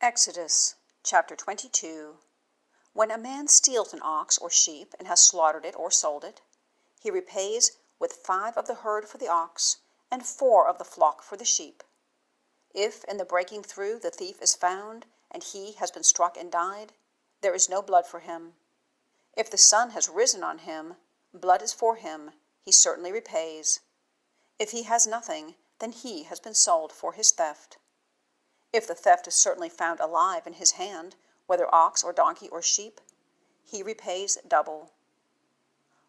Exodus chapter 22. When a man steals an ox or sheep and has slaughtered it or sold it, he repays with 5 of the herd for the ox and 4 of the flock for the sheep. If in the breaking through the thief is found and he has been struck and died, there is no blood for him. If the sun has risen on him, blood is for him, he certainly repays. If he has nothing, then he has been sold for his theft. If the theft is certainly found alive in his hand, whether ox or donkey or sheep, he repays double.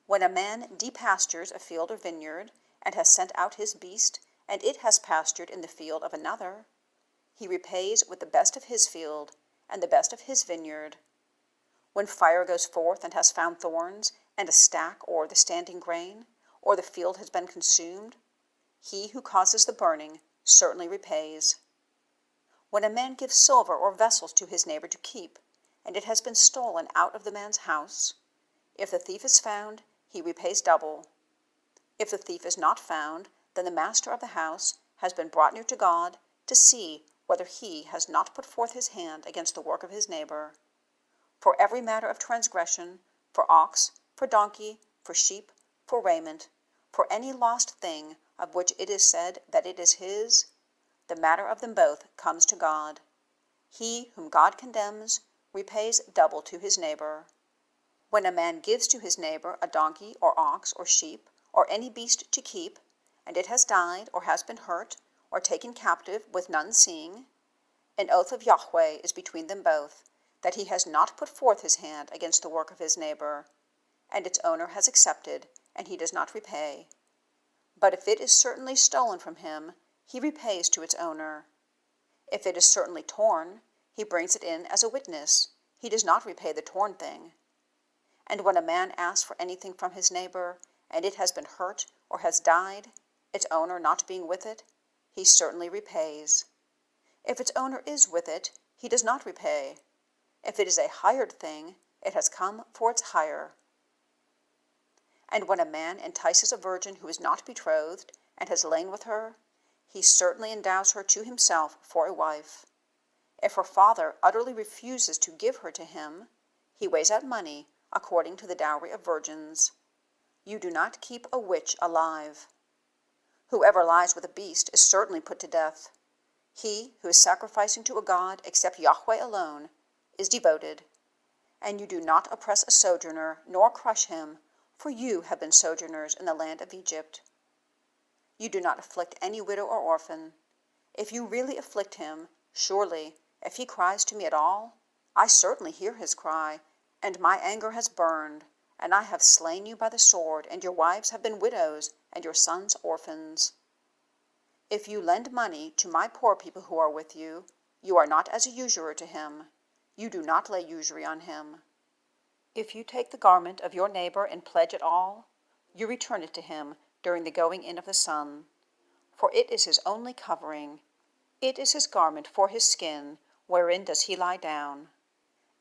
When a man depastures a field or vineyard, and has sent out his beast, and it has pastured in the field of another, he repays with the best of his field, and the best of his vineyard. When fire goes forth and has found thorns, and a stack or the standing grain, or the field has been consumed, he who causes the burning certainly repays. When a man gives silver or vessels to his neighbor to keep, and it has been stolen out of the man's house, if the thief is found, he repays double. If the thief is not found, then the master of the house has been brought near to God to see whether he has not put forth his hand against the work of his neighbor. For every matter of transgression, for ox, for donkey, for sheep, for raiment, for any lost thing of which it is said that it is his, the matter of them both comes to God. He whom God condemns repays double to his neighbor. When a man gives to his neighbor a donkey or ox or sheep or any beast to keep, and it has died or has been hurt or taken captive with none seeing, an oath of YHWH is between them both, that he has not put forth his hand against the work of his neighbor, and its owner has accepted, and he does not repay. But if it is certainly stolen from him, he repays to its owner. If it is certainly torn, he brings it in as a witness. He does not repay the torn thing. And when a man asks for anything from his neighbor, and it has been hurt or has died, its owner not being with it, he certainly repays. If its owner is with it, he does not repay. If it is a hired thing, it has come for its hire. And when a man entices a virgin who is not betrothed, and has lain with her, he certainly endows her to himself for a wife. If her father utterly refuses to give her to him, he weighs out money according to the dowry of virgins. You do not keep a witch alive. Whoever lies with a beast is certainly put to death. He who is sacrificing to a god except YHWH alone is devoted. And you do not oppress a sojourner, nor crush him, for you have been sojourners in the land of Egypt. You do not afflict any widow or orphan. If you really afflict him, surely, if he cries to me at all, I certainly hear his cry, and my anger has burned, and I have slain you by the sword, and your wives have been widows, and your sons orphans. If you lend money to my poor people who are with you, you are not as a usurer to him. You do not lay usury on him. If you take the garment of your neighbor in pledge at all, you return it to him during the going in of the sun. For it is his only covering. It is his garment for his skin, wherein does he lie down.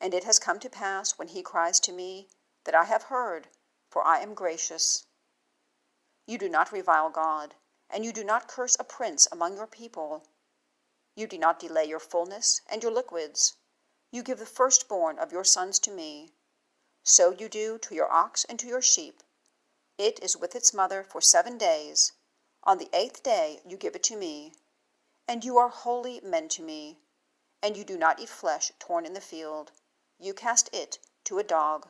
And it has come to pass, when he cries to me, that I have heard, for I am gracious. You do not revile God, and you do not curse a prince among your people. You do not delay your fullness and your liquids. You give the firstborn of your sons to me. So you do to your ox and to your sheep. It is with its mother for 7 days. On the 8th day you give it to me. And you are holy men to me. And you do not eat flesh torn in the field. You cast it to a dog.